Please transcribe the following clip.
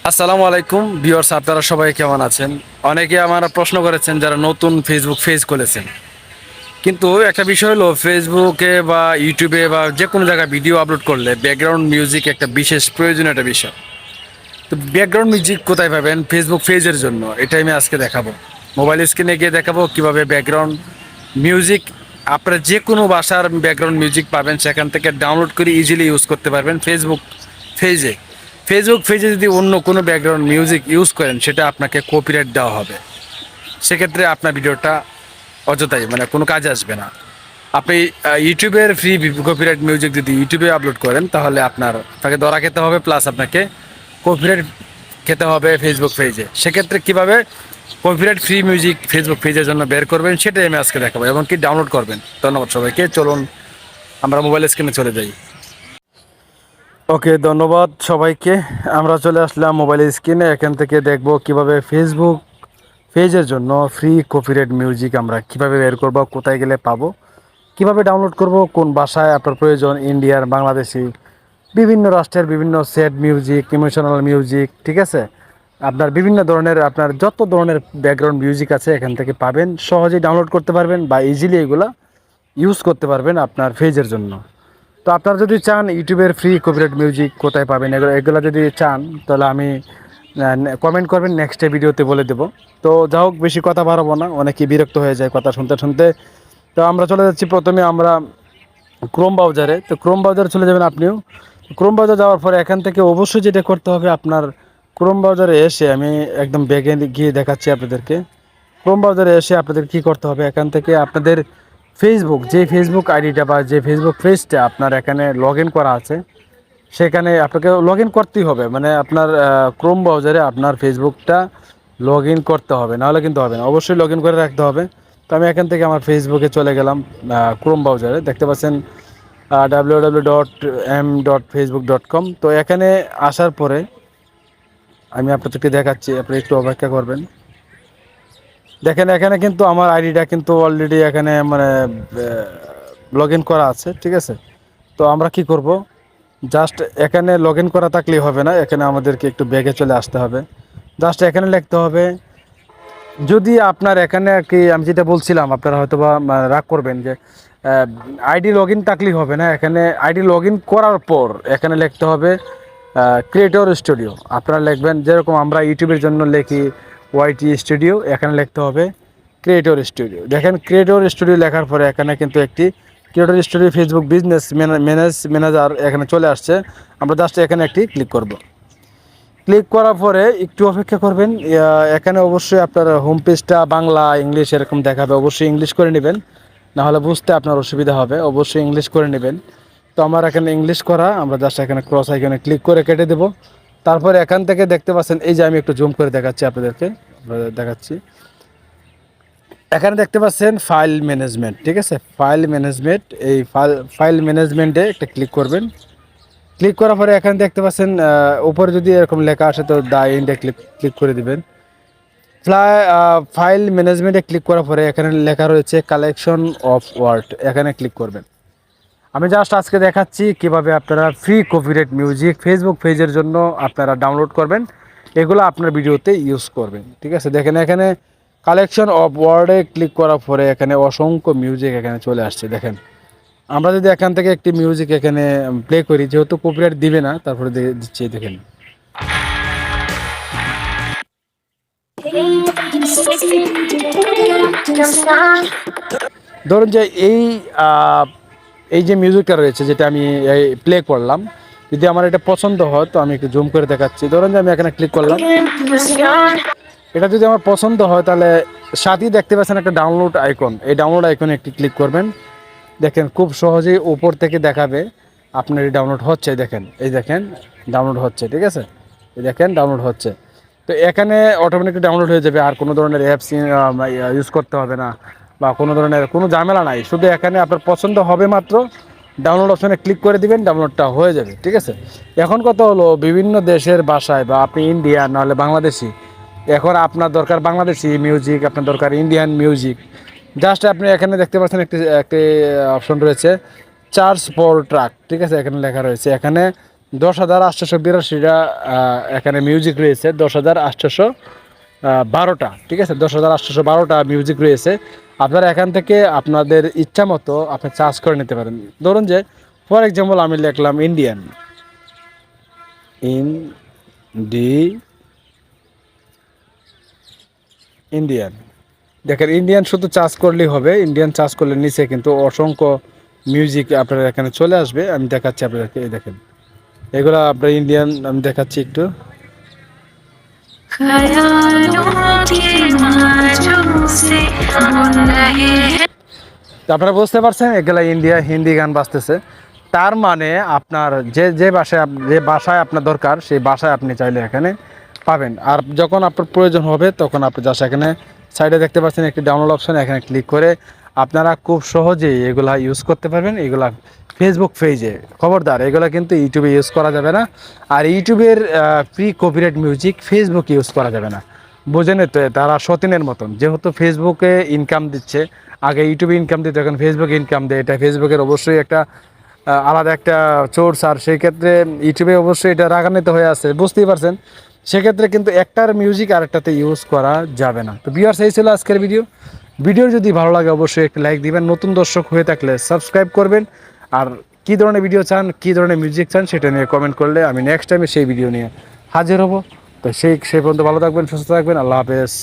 আসসালামু আলাইকুম ভিউয়ার্স, আপনারা সবাই কেমন আছেন? অনেকে আমার প্রশ্ন করেছেন যারা নতুন ফেসবুক পেজ খুলেছেন, কিন্তু একটা বিষয় হলো ফেসবুকে বা ইউটিউবে বা যে কোনো জায়গায় ভিডিও আপলোড করলে ব্যাকগ্রাউন্ড মিউজিক একটা বিশেষ প্রয়োজনীয় একটা বিষয়। তো ব্যাকগ্রাউন্ড মিউজিক কোথায় পাবেন ফেসবুক পেজের জন্য, এটাই আমি আজকে দেখাবো। মোবাইল স্ক্রিনে গিয়ে দেখাবো কিভাবে ব্যাকগ্রাউন্ড মিউজিক, আপনারা যে কোনো ভাষার ব্যাকগ্রাউন্ড মিউজিক পাবেন সেখান থেকে ডাউনলোড করে ইজিলি ইউজ করতে পারবেন ফেসবুক পেজে। ফেসবুক পেজে যদি অন্য কোনো ব্যাকগ্রাউন্ড মিউজিক ইউজ করেন সেটা আপনাকে কপিরাইট দেওয়া হবে। সেক্ষেত্রে আপনার ভিডিওটা অযথাই মানে কোনো কাজে আসবে না। আপনি ইউটিউবের ফ্রি কপিরাইট মিউজিক যদি ইউটিউবে আপলোড করেন তাহলে আপনাকে ধরা খেতে হবে, প্লাস আপনাকে কপিরাইট খেতে হবে ফেসবুক পেজে। সেক্ষেত্রে কীভাবে কপিরাইট ফ্রি মিউজিক ফেসবুক পেজের জন্য বের করবেন সেটাই আমি আজকে দেখাবো এবং কি ডাউনলোড করবেন। ধন্যবাদ সবাইকে। চলুন আমরা মোবাইল স্ক্রিনে চলে যাই। ওকে, ধন্যবাদ সবাইকে। আমরা চলে আসলাম মোবাইল স্ক্রিনে। এখান থেকে দেখব কিভাবে ফেসবুক পেজের জন্য ফ্রি কপিরাইট মিউজিক আমরা কিভাবে বের করব, কোথায় গেলে পাবো, কিভাবে ডাউনলোড করব, কোন ভাষায় আপনার প্রয়োজন, ইন্ডিয়ার, বাংলাদেশি, বিভিন্ন রাষ্ট্রের বিভিন্ন সেট মিউজিক, ইমোশনাল মিউজিক, ঠিক আছে। আপনার বিভিন্ন ধরনের আপনার যত ধরনের ব্যাকগ্রাউন্ড মিউজিক আছে এখান থেকে পাবেন, সহজেই ডাউনলোড করতে পারবেন বা ইজিলি এগুলা ইউজ করতে পারবেন আপনার পেজের জন্য। তো আপনারা যদি চান ইউটিউবের ফ্রি কপিরাইট মিউজিক কোথায় পাবেন, এগুলো যদি চান তাহলে আমি কমেন্ট করবেন, নেক্সট ভিডিওতে বলে দেবো। তো যা হোক, বেশি কথা বাড়াবো না, অনেকেই বিরক্ত হয়ে যায় কথা শুনতে শুনতে। তো আমরা চলে যাচ্ছি প্রথমে আমরা ক্রোম ব্রাউজারে। তো ক্রোম ব্রাউজারে চলে যাবেন আপনিও। ক্রোম ব্রাউজার যাওয়ার পরে এখান থেকে অবশ্যই যেটা করতে হবে, আপনার ক্রোম ব্রাউজারে এসে আমি একদম ব্যাগে গিয়ে দেখাচ্ছি আপনাদেরকে। ক্রোম ব্রাউজারে এসে আপনাদের কি করতে হবে, এখান থেকে আপনাদের ফেসবুক, যে ফেসবুক আইডিটা বা যে ফেসবুক পেজটা আপনার এখানে লগ ইন করা আছে সেখানে আপনাকে লগ ইন করতেই হবে। মানে আপনার ক্রোম ব্রাউজারে আপনার ফেসবুকটা লগ ইন করতে হবে, নাহলে কিন্তু হবে না, অবশ্যই লগ ইন করে রাখতে হবে। তো আমি এখান থেকে আমার ফেসবুকে চলে গেলাম। ক্রোম ব্রাউজারে দেখতে পাচ্ছেন www.m.facebook.com। তো এখানে আসার পরে আমি আপনাদেরকে দেখাচ্ছি, আপনি একটু অপেক্ষা করবেন। দেখেন এখানে কিন্তু আমার আইডিটা কিন্তু অলরেডি এখানে মানে লগ ইন করা আছে, ঠিক আছে। তো আমরা কি করব, জাস্ট এখানে লগ ইন করা থাকলেই হবে না, এখানে আমাদেরকে একটু ব্যাগে চলে আসতে হবে। জাস্ট এখানে লিখতে হবে, যদি আপনার এখানে আর কি আমি যেটা বলছিলাম, আপনারা হয়তো বা রাগ করবেন যে আইডি লগ ইন থাকলেই হবে না, এখানে আইডি লগ ইন করার পর এখানে লিখতে হবে ক্রিয়েটর স্টুডিও। আপনারা লিখবেন যেরকম আমরা ইউটিউবের জন্য লিখি ওয়াইটি স্টুডিও, এখানে লিখতে হবে ক্রিয়েটর স্টুডিও। দেখেন ক্রিয়েটর স্টুডিও লেখার পরে এখানে কিন্তু একটি creator studio Facebook business manager এখানে চলে আসছে। আমরা জাস্ট এখানে একটি ক্লিক করব। ক্লিক করার পরে একটু অপেক্ষা করবেন। এখানে অবশ্যই আপনার হোম পেজটা বাংলা ইংলিশ এরকম দেখাবে, অবশ্যই ইংলিশ করে নেবেন, নাহলে বুঝতে আপনার অসুবিধা হবে, অবশ্যই ইংলিশ করে নেবেন। তো আমার এখানে ইংলিশ করা, আমরা জাস্ট এখানে ক্রস আইকনে ক্লিক করে কেটে দেব। তারপরে এখান থেকে দেখতে পাচ্ছেন, এই যে আমি একটু জুম করে দেখাচ্ছি আপনাদেরকে, দেখাচ্ছি। এখানে দেখতে পাচ্ছেন ফাইল ম্যানেজমেন্ট, ঠিক আছে, ফাইল ম্যানেজমেন্ট। এই ফাইল ম্যানেজমেন্টে একটা ক্লিক করবেন। ক্লিক করার পরে এখানে দেখতে পাচ্ছেন উপরে যদি এরকম লেখা আসে তো দা ইন্ডে ক্লিক করে দিবেন। ফাইল ম্যানেজমেন্টে ক্লিক করার পরে এখানে লেখা রয়েছে কালেকশন অফ ওয়ার্ড, এখানে ক্লিক করবেন। আমি জাস্ট আজকে দেখাচ্ছি কিভাবে আপনারা ফ্রি কপিরাইট মিউজিক ফেসবুক পেজের জন্য আপনারা ডাউনলোড করবেন, এগুলো আপনার ভিডিওতে ইউজ করবেন, ঠিক আছে। দেখেন এখানে কালেকশন অফ ওয়ার্ডে ক্লিক করার পরে এখানে অসংখ্য মিউজিক এখানে চলে আসছে। দেখেন আমরা যদি এখান থেকে একটি মিউজিক এখানে প্লে করি, যেহেতু কপিরাইট দিবে না, তারপরে দিচ্ছি। দেখেন ধরুন যে এই যে মিউজিকটা রয়েছে যেটা আমি প্লে করলাম, যদি আমার এটা পছন্দ হয় তো আমি একটু জুম করে দেখাচ্ছি। ধরুন যে আমি এখানে ক্লিক করলাম, এটা যদি আমার পছন্দ হয় তাহলে সাথেই দেখতে পাচ্ছেন একটা ডাউনলোড আইকন, এই ডাউনলোড আইকনে একটি ক্লিক করবেন। দেখেন খুব সহজেই উপর থেকে দেখাবে আপনার এই ডাউনলোড হচ্ছে। দেখেন এই দেখেন ডাউনলোড হচ্ছে, ঠিক আছে, এই দেখেন ডাউনলোড হচ্ছে। তো এখানে অটোমেটিক ডাউনলোড হয়ে যাবে, আর কোনো ধরনের অ্যাপস ইউজ করতে হবে না বা কোনো ধরনের কোনো ঝামেলা নাই। শুধু এখানে আপনার পছন্দ হবে মাত্র ডাউনলোড অপশনে ক্লিক করে দিবেন, ডাউনলোডটা হয়ে যাবে, ঠিক আছে। এখন কথা হলো বিভিন্ন দেশের ভাষায় বা আপনি ইন্ডিয়ান নাহলে বাংলাদেশি, এখন আপনার দরকার বাংলাদেশি মিউজিক, আপনার দরকার ইন্ডিয়ান মিউজিক, জাস্ট আপনি এখানে দেখতে পাচ্ছেন একটি অপশন রয়েছে চার্জ ফর ট্রাক, ঠিক আছে, এখানে লেখা রয়েছে এখানে 10,882টা এখানে মিউজিক রয়েছে, 10,812টা, ঠিক আছে, 10,812টা মিউজিক রয়েছে। আপনারা এখান থেকে আপনাদের ইচ্ছা মতো আপনি চার্জ করে নিতে পারেন। ধরুন যে ফর এক্সাম্পল আমি লিখলাম ইন্ডিয়ান, ইন ডি ইন্ডিয়ান, দেখেন ইন্ডিয়ান শুধু চার্জ করলেই হবে। ইন্ডিয়ান চার্জ করলে নিচে কিন্তু অসংখ্য মিউজিক আপনার এখানে চলে আসবে। আমি দেখাচ্ছি আপনাদেরকে, এই দেখেন এগুলো আপনার ইন্ডিয়ান, আমি দেখাচ্ছি একটু। তো আপনারা বুঝতে পারছেন এগুলা ইন্ডিয়া হিন্দি গান বাজতেছে। তার মানে আপনার যে ভাষায় যে ভাষায় আপনার দরকার সেই ভাষায় আপনি চাইলে এখানে পাবেন। আর যখন আপনার প্রয়োজন হবে তখন আপনি জাস্ট এখানে সাইডে দেখতে পাচ্ছেন একটি ডাউনলোড অপশন, এখানে ক্লিক করে আপনারা খুব সহজেই এগুলা ইউজ করতে পারবেন। এগুলা ফেসবুক পেজে, খবরদার এগুলা কিন্তু ইউটিউবে ইউজ করা যাবে না। আর ইউটিউবের ফ্রি কপিরাইট মিউজিক ফেসবুকে ইউজ করা যাবে না। বোঝেন তো, তারা সতীনের মতন, যেহেতু ফেসবুকে ইনকাম দিচ্ছে, আগে ইউটিউবে ইনকাম দিতে, এখন ফেসবুকে ইনকাম দেয়, এটা ফেসবুকের অবশ্যই একটা আলাদা একটা সোর্স। আর সেই ক্ষেত্রে ইউটিউবে অবশ্যই এটা রাগান্বিত হয়ে আছে, বুঝতেই পারছেন। সেক্ষেত্রে কিন্তু একটার মিউজিক আরেকটাতে ইউজ করা যাবে না। তো ভিউয়ার্স, এই ছিল আজকের ভিডিও যদি ভালো লাগে অবশ্যই একটি লাইক দিবেন, নতুন দর্শক হয়ে থাকলে সাবস্ক্রাইব করবেন। আর কী ধরনের ভিডিও চান, কী ধরনের মিউজিক চান সেটা নিয়ে কমেন্ট করলে আমি নেক্সট টাইমে সেই ভিডিও নিয়ে হাজির হব। তো সেই পর্যন্ত ভালো থাকবেন, সুস্থ থাকবেন, আল্লাহ হাফেজ।